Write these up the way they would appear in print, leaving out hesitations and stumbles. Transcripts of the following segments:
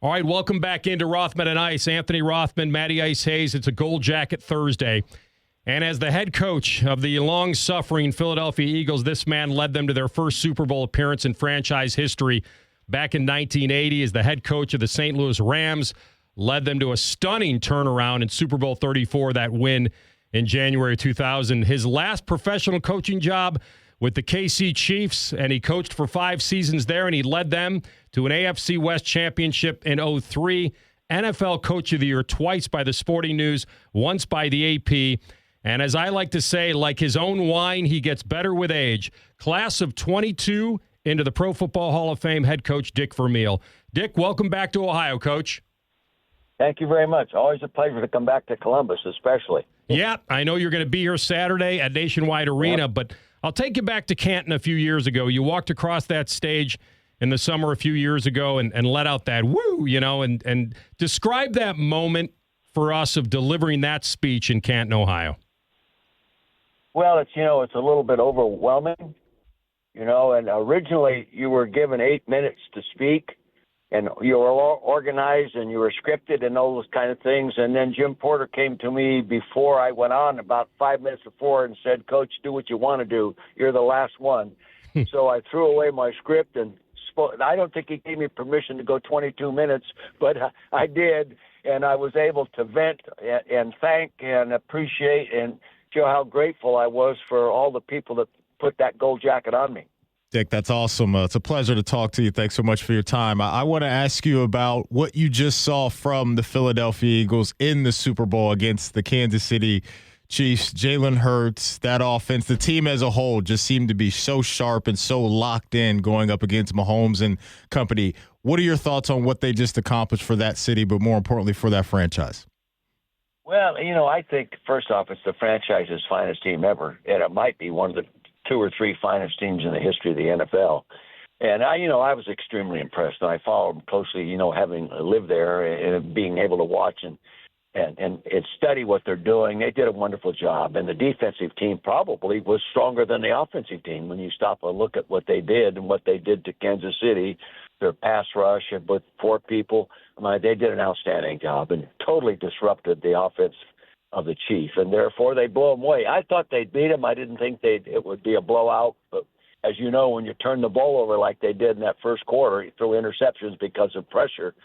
All right, welcome back into Rothman and Ice. Anthony Rothman, Matty Ice Hayes. It's a Gold Jacket Thursday. And as the head coach of the long-suffering Philadelphia Eagles, this man led them to their first Super Bowl appearance in franchise history back in 1980 as the head coach of the St. Louis Rams, led them to a stunning turnaround in Super Bowl 34, that win in January 2000. His last professional coaching job with the KC Chiefs, and he coached for 5 seasons there, and he led them to an AFC West championship in 2003, NFL Coach of the Year twice by the Sporting News, once by the AP. And as I like to say, like his own wine, he gets better with age. Class of 22 into the Pro Football Hall of Fame head coach Dick Vermeil. Dick, welcome back to Ohio, Coach. Thank you very much. Always a pleasure to come back to Columbus, especially. Yeah, I know you're going to be here Saturday at Nationwide Arena, but I'll take you back to Canton a few years ago. You walked across that stage in the summer a few years ago and let out that woo, and describe that moment for us of delivering that speech in Canton, Ohio. Well, it's a little bit overwhelming, and originally you were given 8 minutes to speak, and you were all organized and you were scripted and all those kind of things. And then Jim Porter came to me before I went on, about 5 minutes before, and said, "Coach, do what you want to do. You're the last one." So I threw away my script and spoke. I don't think he gave me permission to go 22 minutes, but I did. And I was able to vent and thank and appreciate and show how grateful I was for all the people that put that gold jacket on me. Dick, that's awesome. It's a pleasure to talk to you. Thanks so much for your time. I want to ask you about what you just saw from the Philadelphia Eagles in the Super Bowl against the Kansas City Chiefs. Jalen Hurts, that offense, the team as a whole just seemed to be so sharp and so locked in going up against Mahomes and company. What are your thoughts on what they just accomplished for that city, but more importantly for that franchise? Well, I think, first off, it's the franchise's finest team ever, and it might be one of the 2 or 3 finest teams in the history of the NFL. And I was extremely impressed. And I followed them closely, having lived there and being able to watch and study what they're doing. They did a wonderful job. And the defensive team probably was stronger than the offensive team when you stop and look at what they did and what they did to Kansas City. Their pass rush with 4 people, they did an outstanding job and totally disrupted the offense of the Chiefs, and therefore they blow them away. I thought they'd beat them. I didn't think it would be a blowout, but as you know, when you turn the ball over like they did in that first quarter, you throw interceptions because of pressure,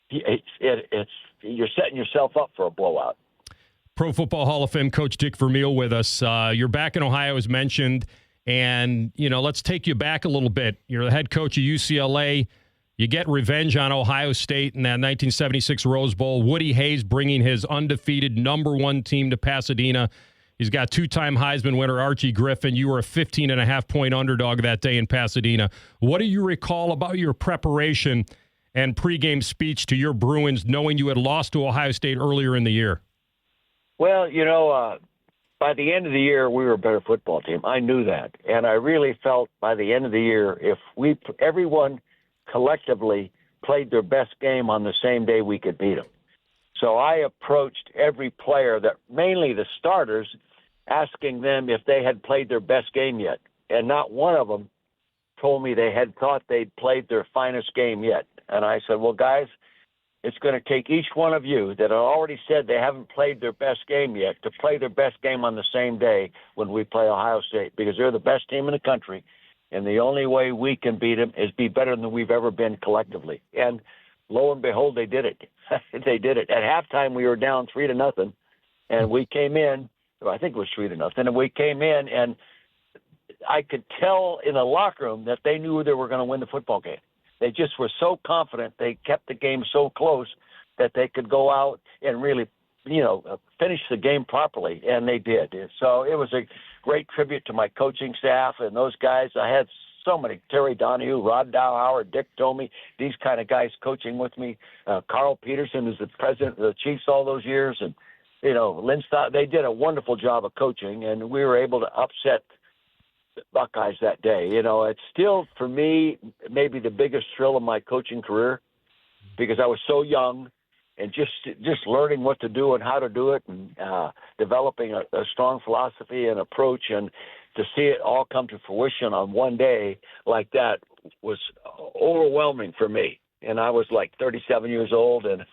you're setting yourself up for a blowout. Pro Football Hall of Fame coach Dick Vermeil with us. You're back in Ohio, as mentioned, and let's take you back a little bit. You're the head coach of UCLA. You get revenge on Ohio State in that 1976 Rose Bowl. Woody Hayes bringing his undefeated #1 team to Pasadena. He's got 2-time Heisman winner Archie Griffin. You were a 15.5-point underdog that day in Pasadena. What do you recall about your preparation and pregame speech to your Bruins, knowing you had lost to Ohio State earlier in the year? Well, by the end of the year, we were a better football team. I knew that. And I really felt by the end of the year, if everyone collectively played their best game on the same day, we could beat them. So I approached every player, mainly the starters, asking them if they had played their best game yet. And not one of them told me they had thought they'd played their finest game yet. And I said, well, guys, it's going to take each one of you that already said they haven't played their best game yet to play their best game on the same day when we play Ohio State, because they're the best team in the country. And the only way we can beat them is be better than we've ever been collectively. And lo and behold, they did it. They did it. At halftime, we were down 3-0, and we came in. I think it was 3-0, and we came in, and I could tell in the locker room that they knew they were going to win the football game. They just were so confident. They kept the game so close that they could go out and really, finish the game properly, and they did. So it was a great tribute to my coaching staff and those guys. I had so many: Terry Donahue, Rod Dowhauer, Dick Tomey, these kind of guys coaching with me. Carl Peterson is the president of the Chiefs all those years, and Lynn Stott. They did a wonderful job of coaching, and we were able to upset the Buckeyes that day. It's still, for me, maybe the biggest thrill of my coaching career, because I was so young and just learning what to do and how to do it, and developing a strong philosophy and approach, and to see it all come to fruition on one day like that was overwhelming for me. and I was like 37 years old, and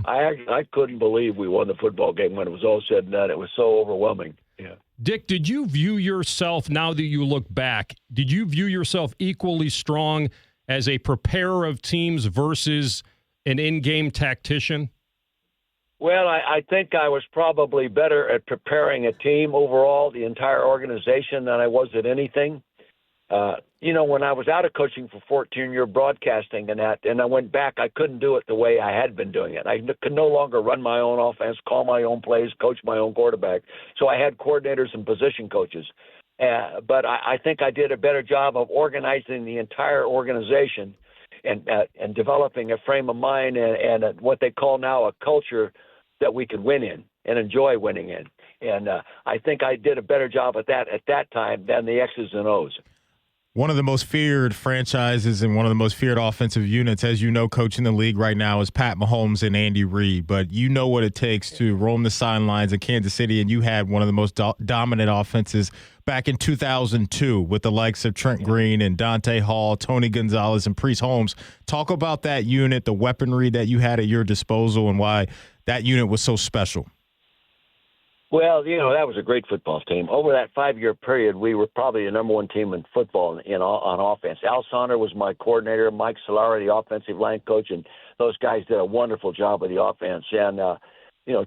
I couldn't believe we won the football game when it was all said and done. It was so overwhelming. Yeah. Dick, did you view yourself, now that you look back, did you view yourself equally strong as a preparer of teams versus an in-game tactician? Well, I think I was probably better at preparing a team overall, the entire organization, than I was at anything. When I was out of coaching for 14-year broadcasting and I went back, I couldn't do it the way I had been doing it. I could no longer run my own offense, call my own plays, coach my own quarterback. So I had coordinators and position coaches. But I think I did a better job of organizing the entire organization and developing a frame of mind and what they call now a culture that we could win in and enjoy winning in. And I think I did a better job at that time than the X's and O's. One of the most feared franchises and one of the most feared offensive units, as you know, coaching the league right now is Pat Mahomes and Andy Reid. But you know what it takes to roam the sidelines in Kansas City, and you had one of the most dominant offenses back in 2002 with the likes of Trent Green and Dante Hall, Tony Gonzalez, and Priest Holmes. Talk about that unit, the weaponry that you had at your disposal, and why that unit was so special. Well, that was a great football team. Over that 5-year period, we were probably the number one team in football on offense. Al Saunders was my coordinator, Mike Solari, the offensive line coach, and those guys did a wonderful job with the offense. And,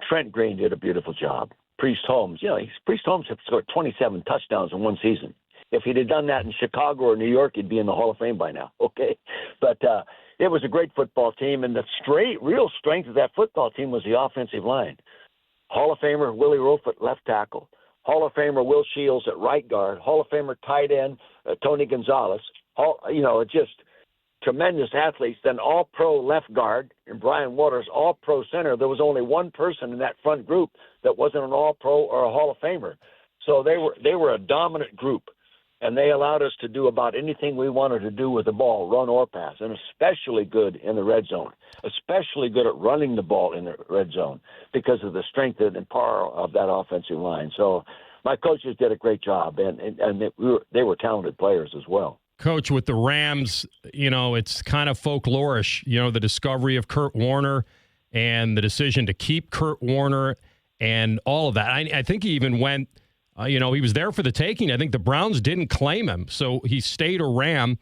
Trent Green did a beautiful job. Priest Holmes, Priest Holmes had scored 27 touchdowns in one season. If he'd have done that in Chicago or New York, he'd be in the Hall of Fame by now, okay? But it was a great football team, and the real strength of that football team was the offensive line. Hall of Famer Willie Rofe at left tackle, Hall of Famer Will Shields at right guard, Hall of Famer tight end Tony Gonzalez, just tremendous athletes. Then all-pro left guard and Brian Waters, all-pro center. There was only one person in that front group that wasn't an all-pro or a Hall of Famer. So they were a dominant group, and they allowed us to do about anything we wanted to do with the ball, run or pass, and especially good in the red zone, especially good at running the ball in the red zone because of the strength and power of that offensive line. So my coaches did a great job, and they were talented players as well. Coach, with the Rams, it's kind of folklorish, the discovery of Kurt Warner and the decision to keep Kurt Warner and all of that. I think he even went – he was there for the taking. I think the Browns didn't claim him, so he stayed a Ram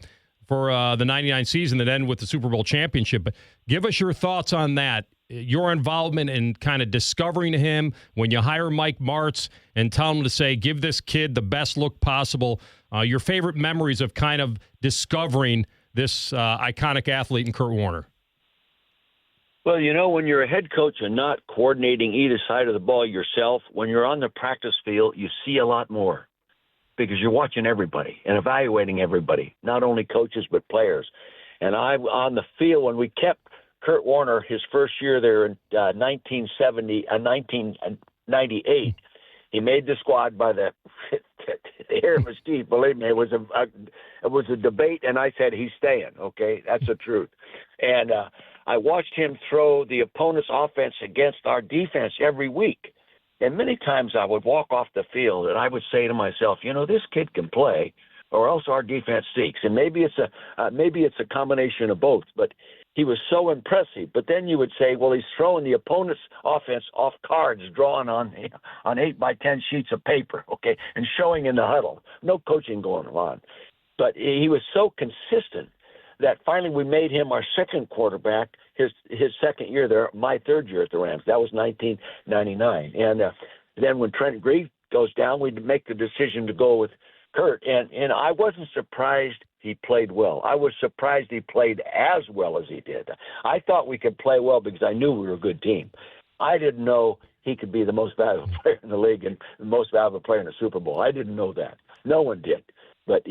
for the 99 season that ended with the Super Bowl championship. But give us your thoughts on that, your involvement in kind of discovering him when you hire Mike Martz and tell him to say, give this kid the best look possible, your favorite memories of kind of discovering this iconic athlete in Kurt Warner. Well, when you're a head coach and not coordinating either side of the ball yourself, when you're on the practice field, you see a lot more because you're watching everybody and evaluating everybody, not only coaches but players. And I'm on the field when we kept Kurt Warner his first year there in 1998. He made the squad by the hair of his teeth. Believe me, it was a debate, and I said he's staying. Okay, that's the truth. And I watched him throw the opponent's offense against our defense every week. And many times I would walk off the field and I would say to myself, this kid can play, or else our defense seeks. And maybe it's a combination of both. But he was so impressive. But then you would say, well, he's throwing the opponent's offense off cards drawn on 8x10 sheets of paper, okay, and showing in the huddle. No coaching going on. But he was so consistent that finally we made him our second quarterback his second year there, my third year at the Rams. That was 1999. And then when Trent Green goes down, we make the decision to go with Kurt. And I wasn't surprised he played well. I was surprised he played as well as he did. I thought we could play well because I knew we were a good team. I didn't know he could be the most valuable player in the league and the most valuable player in the Super Bowl. I didn't know that. No one did. But,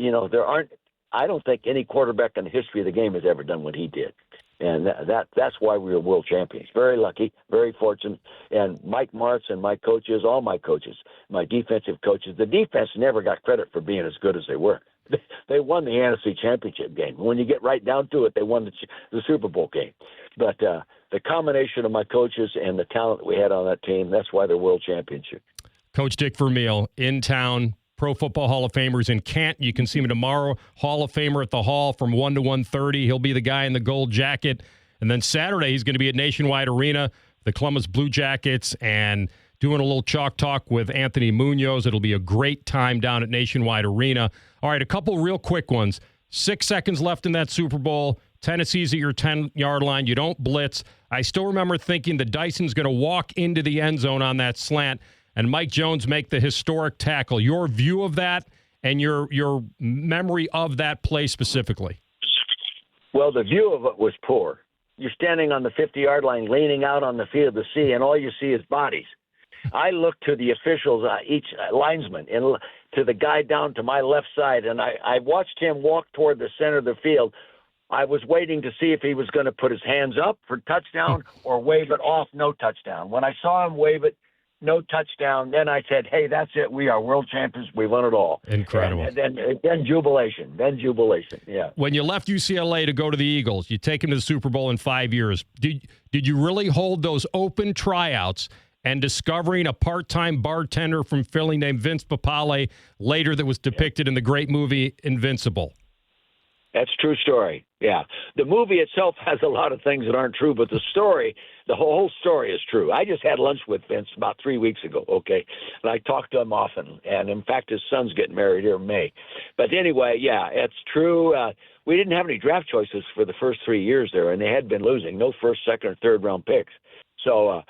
I don't think any quarterback in the history of the game has ever done what he did. And that's why we were world champions. Very lucky, very fortunate. And Mike Martz and my coaches, all my coaches, my defensive coaches, the defense never got credit for being as good as they were. They won the NFC Championship game. When you get right down to it, they won the Super Bowl game. But the combination of my coaches and the talent that we had on that team, that's why they're world championship. Coach Dick Vermeil in town, Pro Football Hall of Famers in Canton. You can see him tomorrow. Hall of Famer at the Hall from 1 to 1:30. He'll be the guy in the gold jacket. And then Saturday, he's going to be at Nationwide Arena, the Columbus Blue Jackets, and doing a little chalk talk with Anthony Munoz. It'll be a great time down at Nationwide Arena. All right, a couple real quick ones. 6 seconds left in that Super Bowl. Tennessee's at your 10-yard line. You don't blitz. I still remember thinking that Dyson's going to walk into the end zone on that slant and Mike Jones make the historic tackle. Your view of that and your memory of that play specifically. Well, the view of it was poor. You're standing on the 50-yard line, leaning out on the field to see, and all you see is bodies. I looked to the officials, each linesman, and to the guy down to my left side, and I watched him walk toward the center of the field. I was waiting to see if he was going to put his hands up for touchdown or wave it off, no touchdown. When I saw him wave it, no touchdown, then I said, hey, that's it. We are world champions. We won it all. Incredible. And then jubilation. Yeah. When you left UCLA to go to the Eagles, you take him to the Super Bowl in 5 years. Did you really hold those open tryouts and discovering a part-time bartender from Philly named Vince Papale later that was depicted in the great movie Invincible? That's a true story. Yeah. The movie itself has a lot of things that aren't true, but the story, the whole story is true. I just had lunch with Vince about 3 weeks ago, okay? And I talk to him often. And, in fact, his son's getting married here in May. But anyway, yeah, it's true. We didn't have any draft choices for the first 3 years there, and they had been losing. No first, second, or third-round picks. So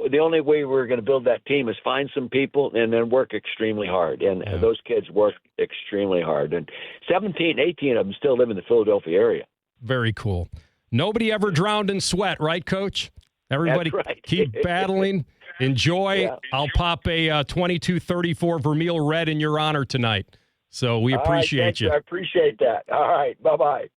the only way we were going to build that team is find some people and then work extremely hard. And those kids worked extremely hard. And 17, 18 of them still live in the Philadelphia area. Very cool. Nobody ever drowned in sweat, right, Coach? Everybody right. Keep battling. Enjoy. Yeah. I'll pop a 2234 Vermeil Red in your honor tonight. So we appreciate you. I appreciate that. All right. Bye-bye.